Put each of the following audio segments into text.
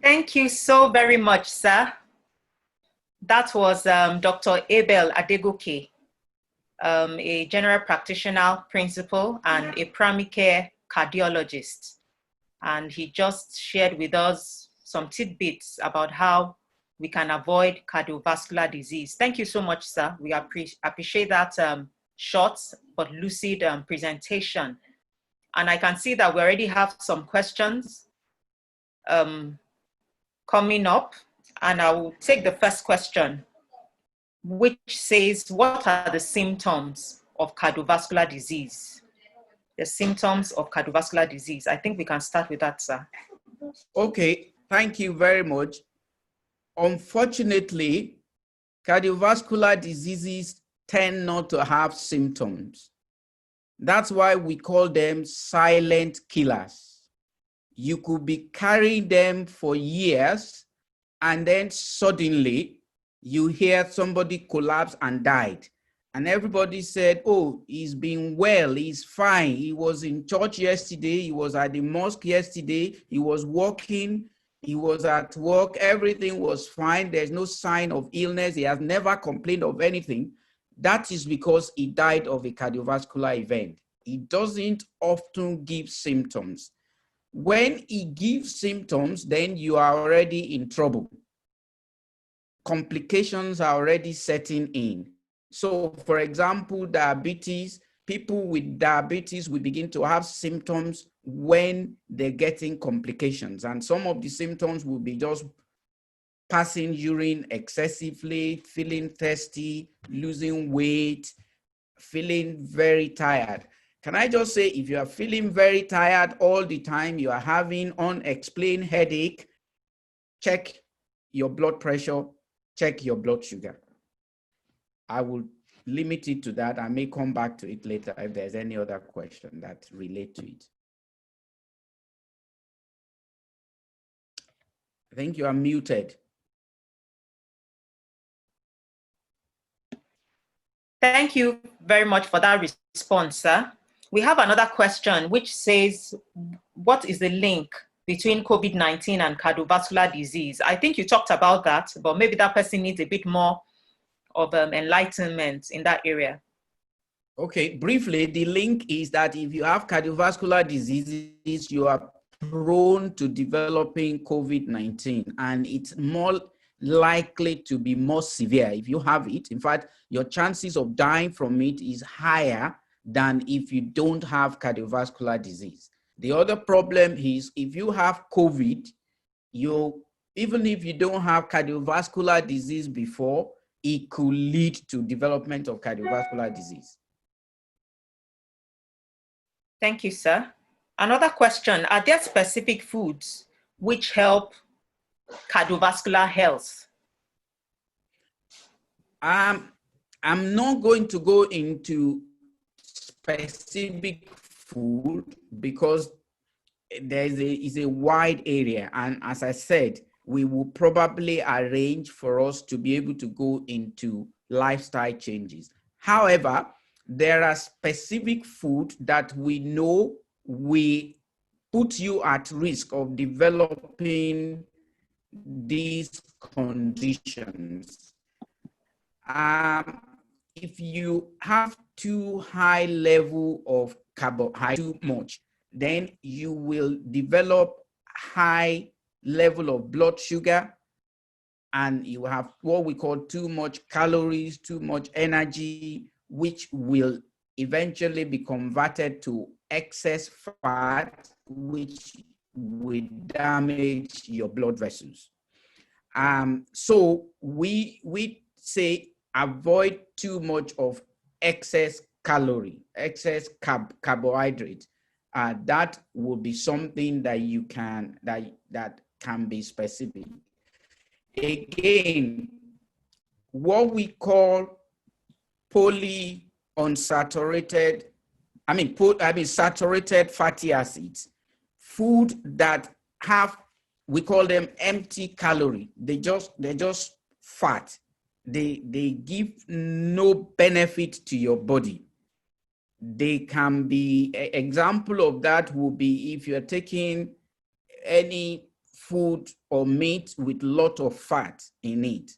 Thank you so very much, sir. That was Dr. Abel Adegoke, a general practitioner principal and a primary care cardiologist. And he just shared with us some tidbits about how we can avoid cardiovascular disease. Thank you so much, sir. We appreciate that short but lucid presentation. And I can see that we already have some questions coming up. And I will take the first question, which says, what are the symptoms of cardiovascular disease? The symptoms of cardiovascular disease. I think we can start with that, sir. Okay, thank you very much. Unfortunately, cardiovascular diseases tend not to have symptoms. That's why we call them silent killers. You could be carrying them for years, and then suddenly you hear somebody collapse and died. And everybody said, oh, he's been well, he's fine. He was in church yesterday, he was at the mosque yesterday, he was walking, he was at work, everything was fine. There's no sign of illness. He has never complained of anything. That is because he died of a cardiovascular event. He doesn't often give symptoms. When he gives symptoms, then you are already in trouble. Complications are already setting in. So, for example, diabetes, people with diabetes will begin to have symptoms when they're getting complications. And some of the symptoms will be just passing urine excessively, feeling thirsty, losing weight, feeling very tired. Can I just say, if you are feeling very tired all the time, you are having unexplained headache, check your blood pressure, check your blood sugar. I will limit it to that. I may come back to it later if there's any other question that relate to it. I think you are muted. Thank you very much for that response, sir. We have another question which says, what is the link between COVID-19 and cardiovascular disease? I think you talked about that, but maybe that person needs a bit more of enlightenment in that area. Okay, briefly, the link is that if you have cardiovascular diseases, you are prone to developing COVID-19, and it's more likely to be more severe if you have it. In fact, your chances of dying from it is higher than if you don't have cardiovascular disease. The other problem is if you have COVID, even if you don't have cardiovascular disease before, it could lead to development of cardiovascular disease. Thank you, sir. Another question, are there specific foods which help cardiovascular health? I'm not going to go into specific food because there is a wide area. And as I said, we will probably arrange for us to be able to go into lifestyle changes. However, there are specific food that we know we put you at risk of developing these conditions. If you have too high level of carbohydrate, too much, then you will develop high level of blood sugar, and you have what we call too much calories, too much energy, which will eventually be converted to excess fat, which will damage your blood vessels. So we say avoid too much of excess calorie, excess carbohydrate. That will be something that you can that can be specific. Again, what we call saturated fatty acids, food that have, we call them empty calorie. They're just fat. They give no benefit to your body. They can be, an example of that will be if you're taking any food or meat with lot of fat in it,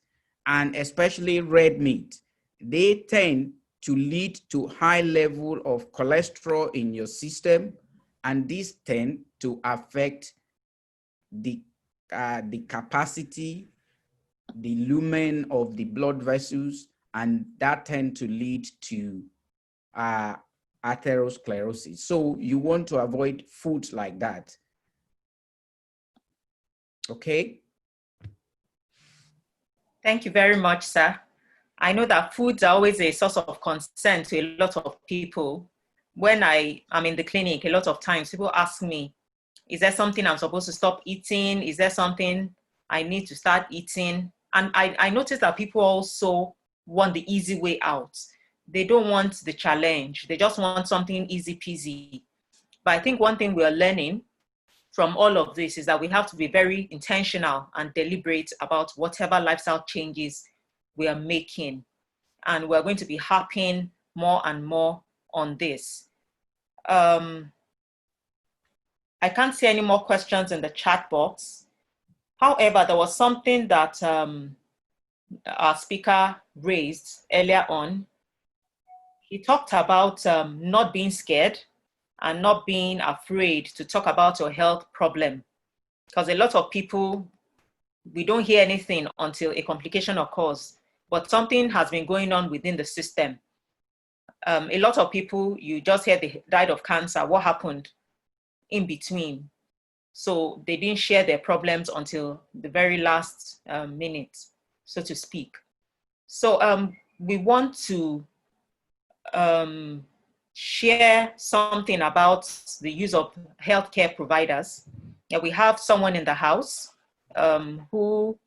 and especially red meat, they tend to lead to high level of cholesterol in your system, and these tend to affect the capacity, the lumen of the blood vessels, and that tend to lead to atherosclerosis. So you want to avoid foods like that. Okay. Thank you very much, sir. I know that foods are always a source of concern to a lot of people. When I am in the clinic, a lot of times people ask me, is there something I'm supposed to stop eating? Is there something I need to start eating? And I notice that people also want the easy way out. They don't want the challenge. They just want something easy peasy. But I think one thing we are learning from all of this is that we have to be very intentional and deliberate about whatever lifestyle changes we are making. And we're going to be harping more and more on this. I can't see any more questions in the chat box. However, there was something that our speaker raised earlier on. He talked about not being scared and not being afraid to talk about your health problem. Because a lot of people, we don't hear anything until a complication occurs, but something has been going on within the system. A lot of people, you just hear they died of cancer. What happened in between? So they didn't share their problems until the very last minute, so to speak. So we want to share something about the use of healthcare providers. Yeah, we have someone in the house who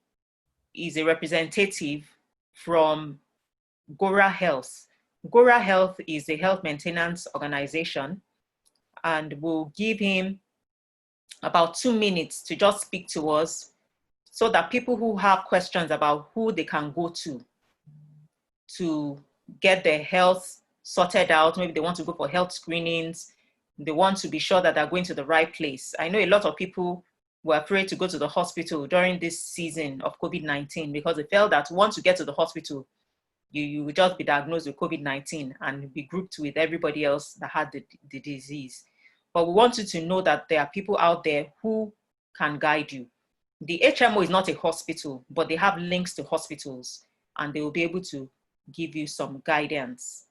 is a representative from Gora Health. Gora Health is a health maintenance organization, and we'll give him about 2 minutes to just speak to us so that people who have questions about who they can go to get their health sorted out, maybe they want to go for health screenings, they want to be sure that they're going to the right place. I know a lot of people were afraid to go to the hospital during this season of COVID-19 because they felt that once you get to the hospital, you will just be diagnosed with COVID-19 and be grouped with everybody else that had the disease. But we want you to know that there are people out there who can guide you. The HMO is not a hospital, but they have links to hospitals and they will be able to give you some guidance.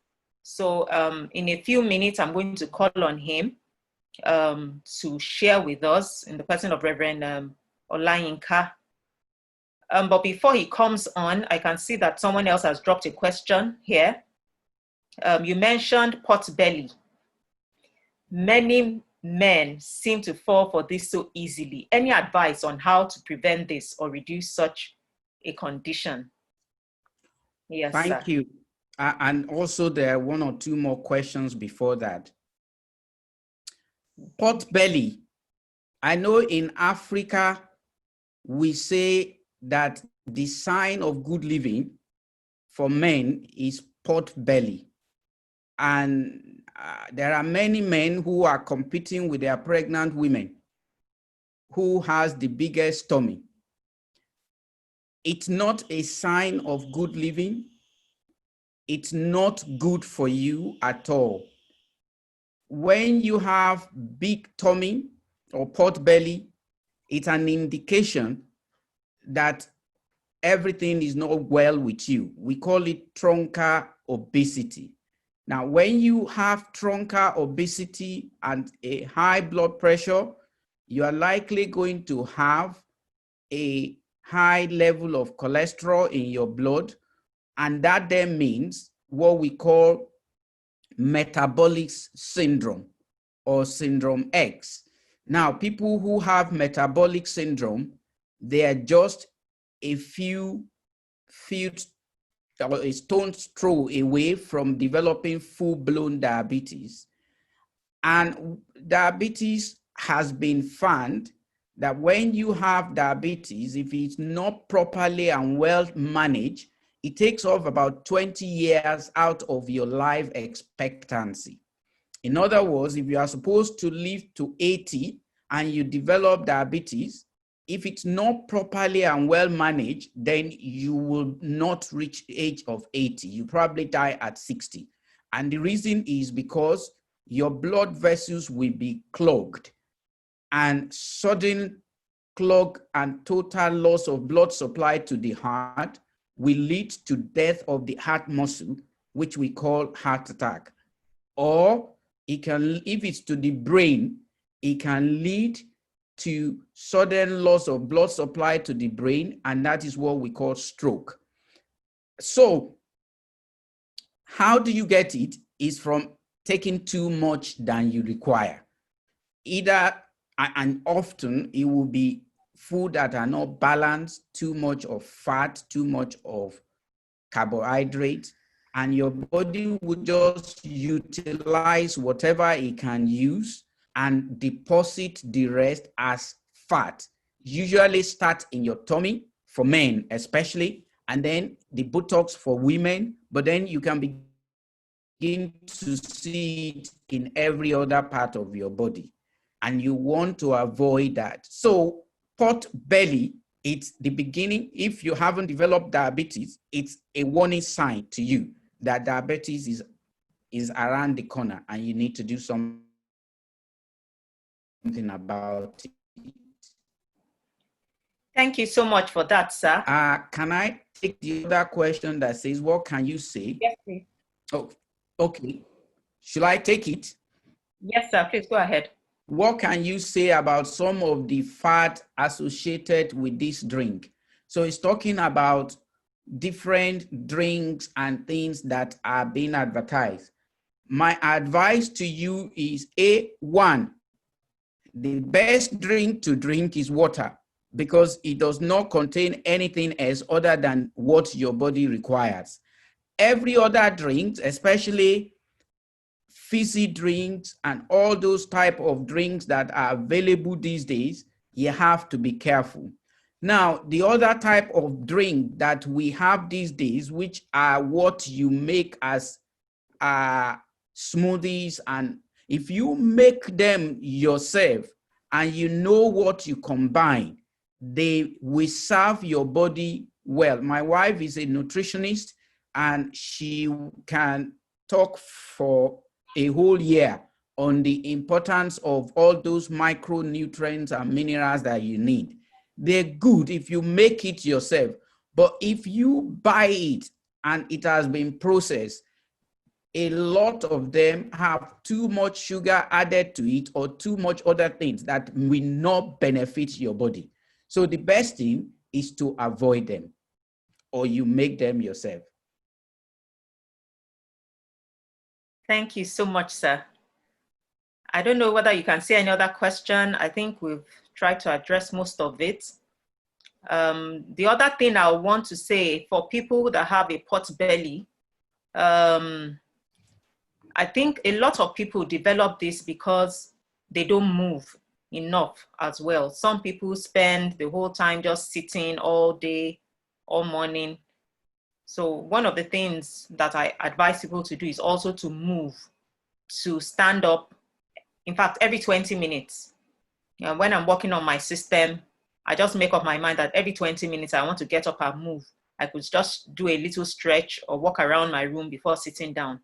So in a few minutes, I'm going to call on him to share with us in the person of Reverend Olayinka. But before he comes on, I can see that someone else has dropped a question here. You mentioned pot belly. Many men seem to fall for this so easily. Any advice on how to prevent this or reduce such a condition? Yes, Thank sir. you. And also there are 1 or 2 more questions before that. Pot belly. I know in Africa, we say that the sign of good living for men is pot belly. And there are many men who are competing with their pregnant women who has the biggest tummy. It's not a sign of good living. It's not good for you at all. When you have big tummy or pot belly, it's an indication that everything is not well with you. We call it truncal obesity. Now, when you have truncal obesity and a high blood pressure, you are likely going to have a high level of cholesterol in your blood. And that then means what we call metabolic syndrome or syndrome X. Now, people who have metabolic syndrome, they are just a few or a stone's throw away from developing full-blown diabetes. And diabetes has been found that when you have diabetes, if it's not properly and well managed, it takes off about 20 years out of your life expectancy. In other words, if you are supposed to live to 80 and you develop diabetes, if it's not properly and well managed, then you will not reach the age of 80. You probably die at 60. And the reason is because your blood vessels will be clogged, and sudden clog and total loss of blood supply to the heart will lead to death of the heart muscle, which we call heart attack. Or it can, if it's to the brain, it can lead to sudden loss of blood supply to the brain, and that is what we call stroke. So how do you get it? Is from taking too much than you require. Either, and often it will be food that are not balanced, too much of fat, too much of carbohydrate, and your body will just utilize whatever it can use and deposit the rest as fat. Usually start in your tummy, for men especially, and then the buttocks for women, but then you can begin to see it in every other part of your body. And you want to avoid that. So pot belly, it's the beginning. If you haven't developed diabetes, it's a warning sign to you that diabetes is around the corner and you need to do something about it. Thank you so much for that, sir. Can I take the other question that says, what can you say? Yes, please. Oh, okay. Should I take it? Yes, sir. Please go ahead. What can you say about some of the fat associated with this drink? So it's talking about different drinks and things that are being advertised. My advice to you is one, the best drink to drink is water, because it does not contain anything else other than what your body requires. Every other drink, especially fizzy drinks and all those type of drinks that are available these days, you have to be careful. Now, the other type of drink that we have these days, which are what you make as smoothies, and if you make them yourself and you know what you combine, they will serve your body well. My wife is a nutritionist and she can talk for a whole year on the importance of all those micronutrients and minerals that you need. They're good if you make it yourself, but if you buy it and it has been processed, a lot of them have too much sugar added to it or too much other things that will not benefit your body. So the best thing is to avoid them, or you make them yourself. Thank you so much, sir. I don't know whether you can see any other question. I think we've tried to address most of it. The other thing I want to say for people that have a pot belly, I think a lot of people develop this because they don't move enough as well. Some people spend the whole time just sitting all day, all morning. So one of the things that I advise people to do is also to move, to stand up. In fact, every 20 minutes. When I'm working on my system, I just make up my mind that every 20 minutes I want to get up and move. I could just do a little stretch or walk around my room before sitting down.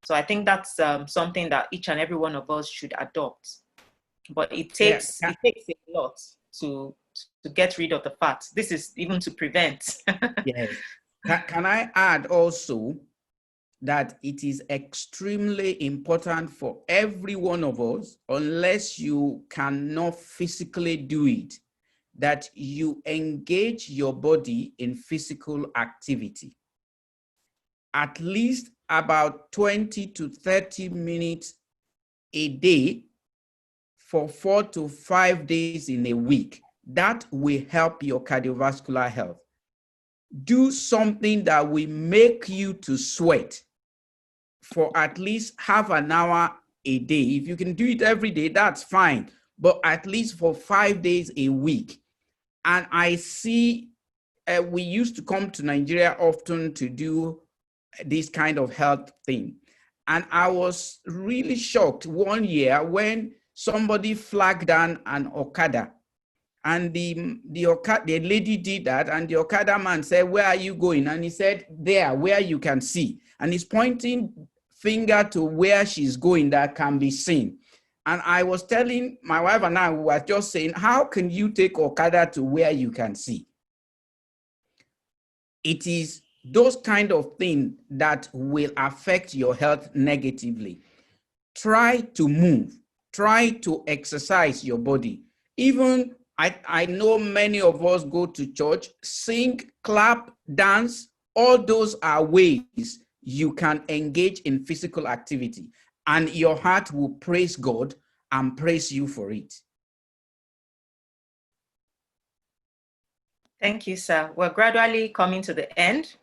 So I think that's something that each and every one of us should adopt. But it takes a lot to get rid of the fat. This is even to prevent. Yes. Can I add also that it is extremely important for every one of us, unless you cannot physically do it, that you engage your body in physical activity. At least about 20 to 30 minutes a day for 4 to 5 days in a week. That will help your cardiovascular health. Do something that will make you to sweat for at least half an hour a day. If you can do it every day, that's fine, but at least for 5 days a week. And I see we used to come to Nigeria often to do this kind of health thing. And I was really shocked one year when somebody flagged down an Okada And the lady did that, and the Okada man said, "Where are you going?" And he said, "There, where you can see." And he's pointing finger to where she's going that can be seen. And I was telling my wife and I, we were just saying, how can you take Okada to where you can see? It is those kind of things that will affect your health negatively. Try to move. Try to exercise your body. Even I know many of us go to church, sing, clap, dance. All those are ways you can engage in physical activity, and your heart will praise God and praise you for it. Thank you, sir. We're gradually coming to the end.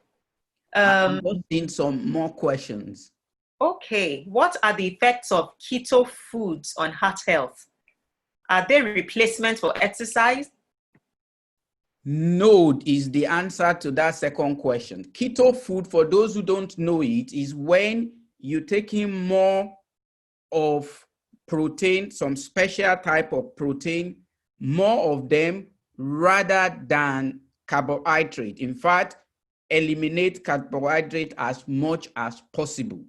I'm just seeing some more questions. Okay, what are the effects of keto foods on heart health? Are they replacement for exercise? No is the answer to that second question. Keto food, for those who don't know it, is when you take in more of protein, some special type of protein, more of them rather than carbohydrate. In fact, eliminate carbohydrate as much as possible.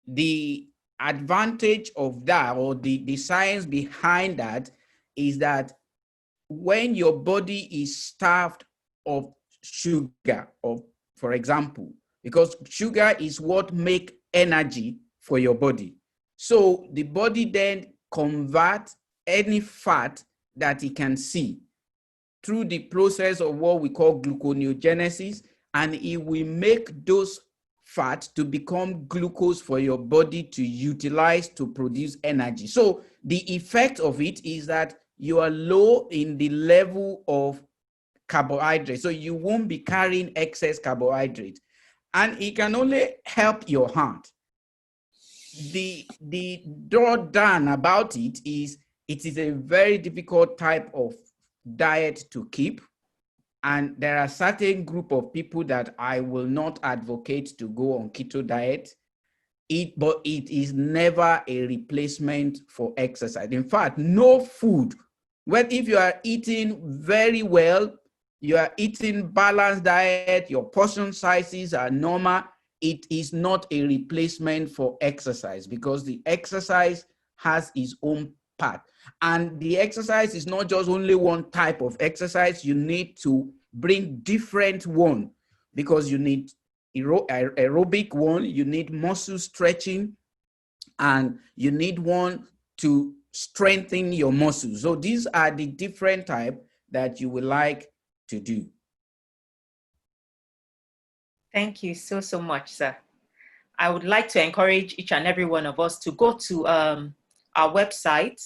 The advantage of that, or the science behind that, is that when your body is starved of sugar, for example, because sugar is what makes energy for your body. So the body then converts any fat that it can see through the process of what we call gluconeogenesis, and it will make those fat to become glucose for your body to utilize to produce energy. So the effect of it is that you are low in the level of carbohydrate. So you won't be carrying excess carbohydrate. And it can only help your heart. The drawdown about it is a very difficult type of diet to keep. And there are certain group of people that I will not advocate to go on keto diet. But it is never a replacement for exercise. In fact, no food. Well, if you are eating very well, you are eating balanced diet, your portion sizes are normal, it is not a replacement for exercise, because the exercise has its own part. And the exercise is not just only one type of exercise. You need to bring different one, because you need aerobic one, you need muscle stretching, and you need one to strengthen your muscles. So these are the different type that you would like to do. Thank you so much, sir. I would like to encourage each and every one of us to go to our website,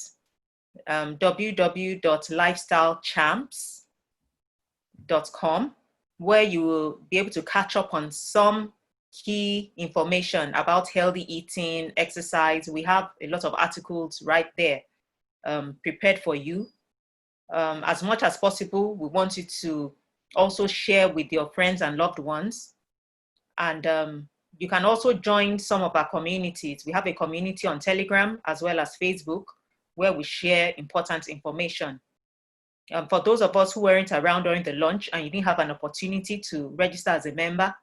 www.lifestylechamps.com, where you will be able to catch up on some key information about healthy eating, exercise. We have a lot of articles right there prepared for you. As much as possible, we want you to also share with your friends and loved ones. And you can also join some of our communities. We have a community on Telegram as well as Facebook, where we share important information. For those of us who weren't around during the launch and you didn't have an opportunity to register as a member,